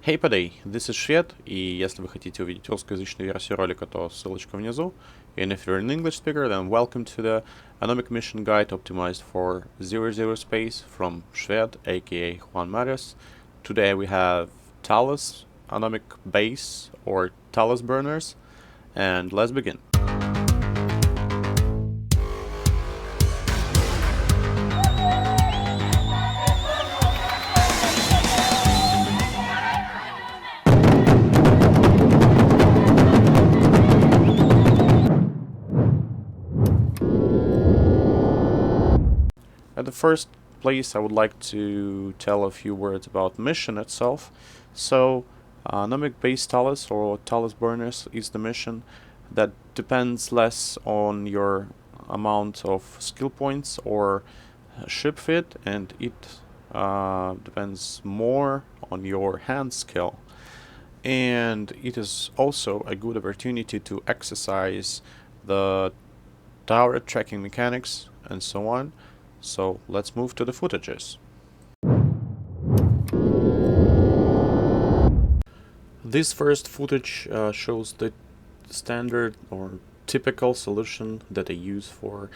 Hey Padey, this is Швед, и если вы хотите увидеть русскоязычную версию ролика, то ссылочка внизу. And if you're an English speaker, then welcome to the Anomic Mission Guide optimized for 00 space from Швед, aka Juan Marius. Today we have Talos, Anomic Base, or Talos burners, and let's begin. At the first place, I would like to tell a few words about mission itself. So, Anomic Base Talos or Talos Burners is the mission that depends less on your amount of skill points or ship fit, and it depends more on your hand skill. And it is also a good opportunity to exercise the tower tracking mechanics and so on. So let's move to the footages. This first footage shows the standard or typical solution that I use for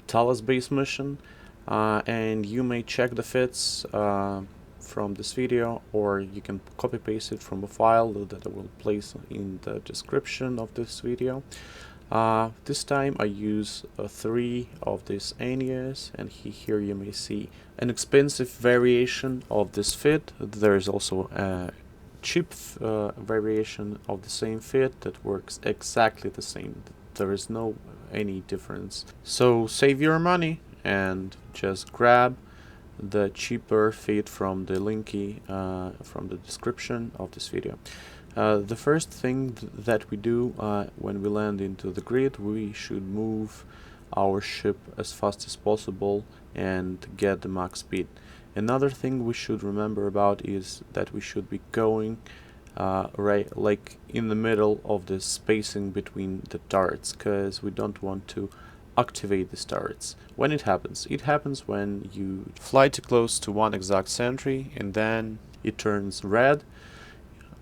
Talos base mission, and you may check the fits from this video, or you can copy paste it from a file that I will place in the description of this video. This time I use 3 of these enyos, and here you may see an expensive variation of this fit. There is also a cheap variation of the same fit that works exactly the same. There is no any difference. So save your money and just grab the cheaper fit from the linky from the description of this video. The first thing that we do when we land into the grid, we should move our ship as fast as possible and get the max speed. Another thing we should remember about is that we should be going right like in the middle of the spacing between the turrets, because we don't want to activate these turrets. When it happens when you fly too close to one exact sentry and then it turns red.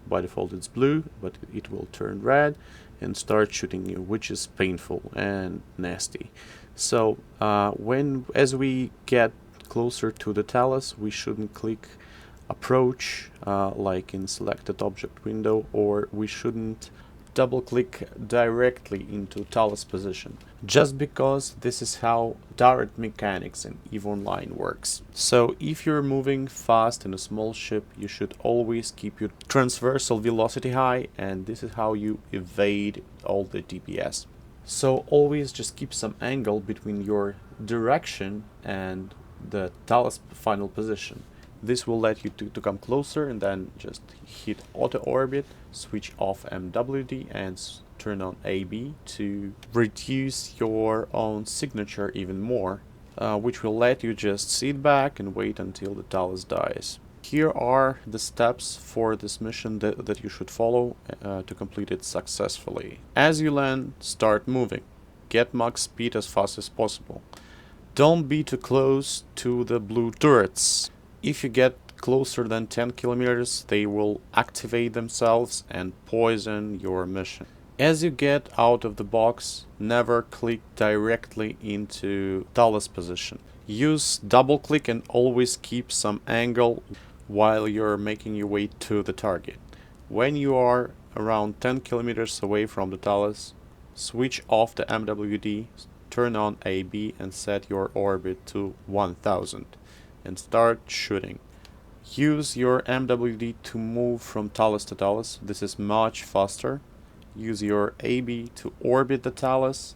By default it's blue, but it will turn red and start shooting you, which is painful and nasty. So as we get closer to the Talos, we shouldn't click approach like in selected object window, or we shouldn't double click directly into Talos position, just because this is how turret mechanics in EVE Online works. So if you're moving fast in a small ship, you should always keep your transversal velocity high, and this is how you evade all the DPS. So always just keep some angle between your direction and the Talos final position. This will let you to come closer, and then just hit auto orbit, switch off MWD and turn on AB to reduce your own signature even more, which will let you just sit back and wait until the Talos dies. Here are the steps for this mission that you should follow to complete it successfully. As you land, start moving. Get max speed as fast as possible. Don't be too close to the blue turrets. If you get closer than 10 kilometers, they will activate themselves and poison your mission. As you get out of the box, never click directly into Talos position. Use double click and always keep some angle while you're making your way to the target. When you are around 10 kilometers away from the Talos, switch off the MWD, turn on AB and set your orbit to 1000. And start shooting. Use your MWD to move from Talos to Talos. This is much faster. Use your AB to orbit the Talos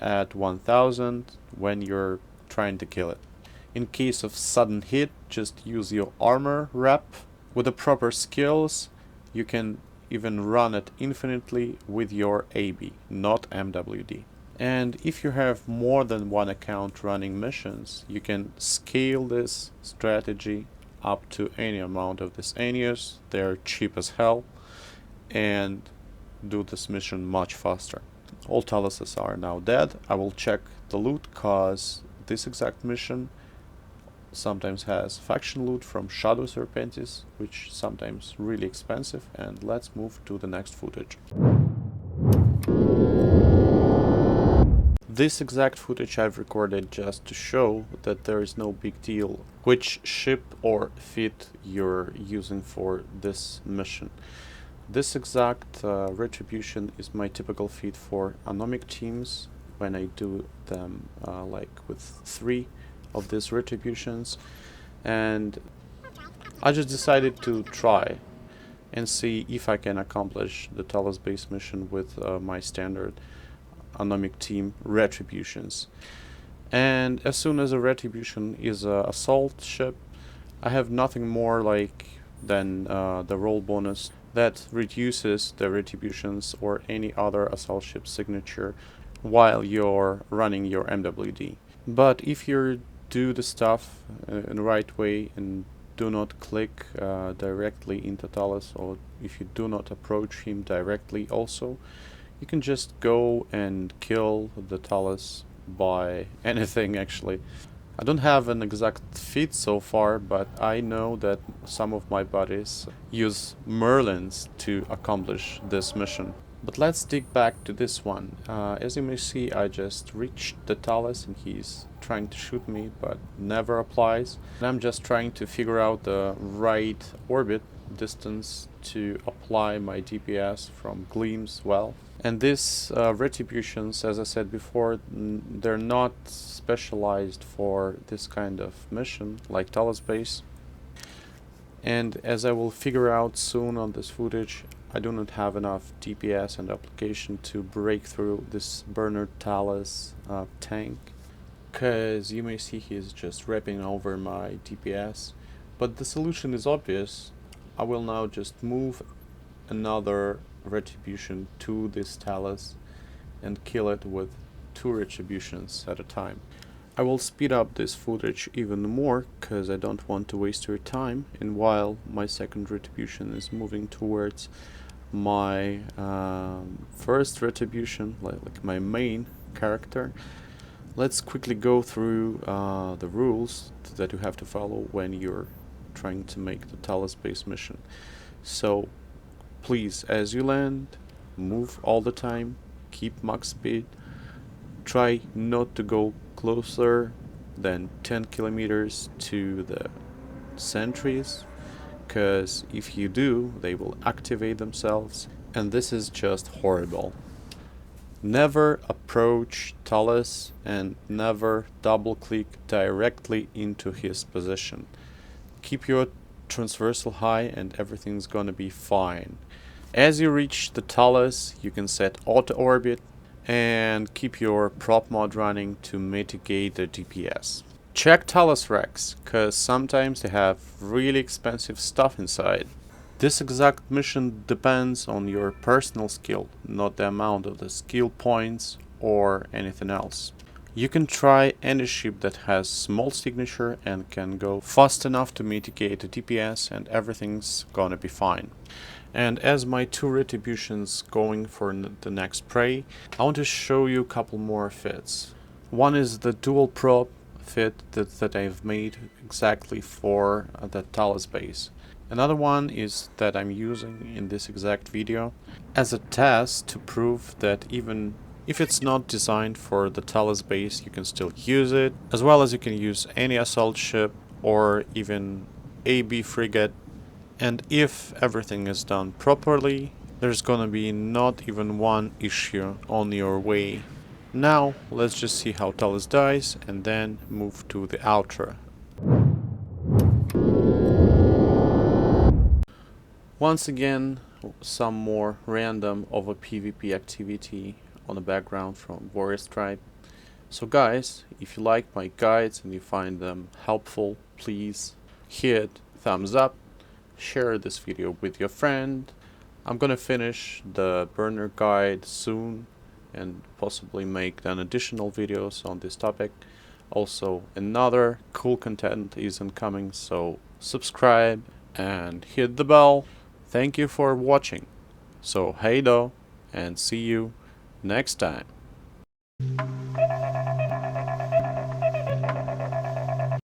at 1000 when you're trying to kill it. In case of sudden hit, just use your armor rep. With the proper skills, you can even run it infinitely with your AB, not MWD. And if you have more than one account running missions, you can scale this strategy up to any amount of these enyos. They're cheap as hell, and do this mission much faster. All Taloses are now dead. I will check the loot, cause this exact mission sometimes has faction loot from Shadow Serpentis, which sometimes really expensive. And let's move to the next footage. This exact footage I've recorded just to show that there is no big deal which ship or fit you're using for this mission. This exact retribution is my typical feed for anomic teams when I do them like with 3 of these retributions, and I just decided to try and see if I can accomplish the Talos base mission with my standard anomic team retributions. And as soon as a retribution is an assault ship, I have nothing more than the roll bonus that reduces the retributions or any other assault ship signature while you're running your MWD. But if you do the stuff in the right way and do not click directly into Talos, or if you do not approach him directly also, you can just go and kill the Talos by anything actually. I don't have an exact fit so far, but I know that some of my buddies use Merlins to accomplish this mission. But let's dig back to this one. As you may see, I just reached the Talos and he's trying to shoot me, but never applies. And I'm just trying to figure out the right orbit distance to apply my DPS from Gleam's well. And these retributions, as I said before, they're not specialized for this kind of mission, like Talos base. And as I will figure out soon on this footage, I do not have enough DPS and application to break through this Bernard Talos tank. Because you may see he's just wrapping over my DPS. But the solution is obvious. I will now just move another retribution to this Talos and kill it with 2 retributions at a time. I will speed up this footage even more because I don't want to waste your time, and while my second retribution is moving towards my first retribution, like my main character, let's quickly go through the rules that you have to follow when you're trying to make the Talos base mission. So please, as you land, move all the time, keep max speed, try not to go closer than 10 kilometers to the sentries, because if you do, they will activate themselves, and this is just horrible. Never approach Talos and never double click directly into his position. Keep your transversal high and everything's gonna be fine. As you reach the Talos, you can set auto orbit and keep your prop mod running to mitigate the DPS. Check Talos racks, cause sometimes they have really expensive stuff inside. This exact mission depends on your personal skill, not the amount of the skill points or anything else. You can try any ship that has small signature and can go fast enough to mitigate the DPS, and everything's gonna be fine. And as my 2 retributions going for the next prey, I want to show you a couple more fits. One is the dualprop fit that I've made exactly for the Talos base. Another one is that I'm using in this exact video as a test to prove that even if it's not designed for the Talos base, you can still use it, as well as you can use any assault ship or even AB frigate. And if everything is done properly, there's gonna be not even one issue on your way. Now, let's just see how Talos dies and then move to the outro. Once again, some more random of a PvP activity on the background from Warrior Stripe. So guys, if you like my guides and you find them helpful, please hit thumbs up, share this video with your friend. I'm gonna finish the burner guide soon and possibly make then additional videos on this topic. Also, another cool content is incoming, so subscribe and hit the bell. Thank you for watching. So hey do, and see you next time.